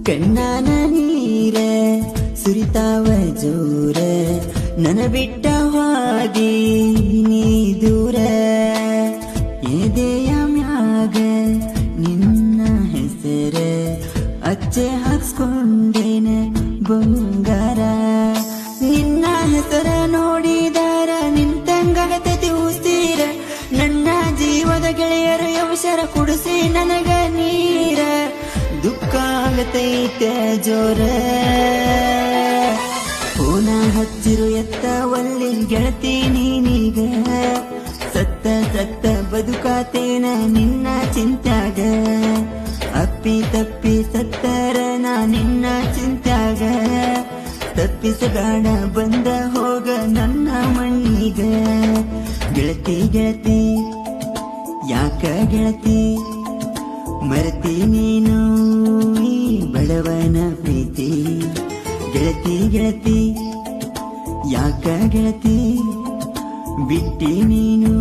ಕಣ್ಣಾನ ನೀರ ಸುರಿತಾವ ಜೋರ ನನ ಬಿಟ್ಟ ಹಾದಿ ನೀ ದೂರ ಎದೆಯ ಮ್ಯಾಗ ನಿನ್ನ ಹೆಸರ ಅಚ್ಚೆ ಹಾಕ್ಸ್ಕೊಂಡೇನ ಬಂಗಾರ ನಿನ್ನ ಹೆಸರ ನೋಡಿದಾರ ನಿಂತಂಗಗತತಿ ಉಸಿರ ನನ್ನ ಜೀವದ ಗೆಳೆಯರು ಅವಸರ ಕುಡಿಸಿ ನನಗ ನೀರ ದುಃಖ ಆಗತೈತೆ ಜೋರ ಫೋನ ಹಚ್ಚಿರು ಎತ್ತ ಒಲ್ಲಿ ಗೆಳತಿ ನೀನೀಗ ಸತ್ತ ಸತ್ತ ಬದುಕಾತೇನ ನಿನ್ನ ಚಿಂತ್ಯಾಗ ಅಪ್ಪಿ ತಪ್ಪಿ ಸತ್ತರ ನಾ ನಿನ್ನ ಚಿಂತ್ಯಾಗ ತಪ್ಪಿಸಬೇಡ ಬಂದ ಹೋಗ ನನ್ನ ಮಣ್ಣಿಗ ಗೆಳತಿ ಗೆಳತಿ ಯಾಕ ಗೆಳತಿ ಮರತಿ ನೀನು ಈ ಬಡವನ ಪ್ರೀತಿ ಗೆಳತಿ ಗೆಳತಿ ಯಾಕ ಗೆಳತಿ ಬಿಟ್ಟಿ ನೀನು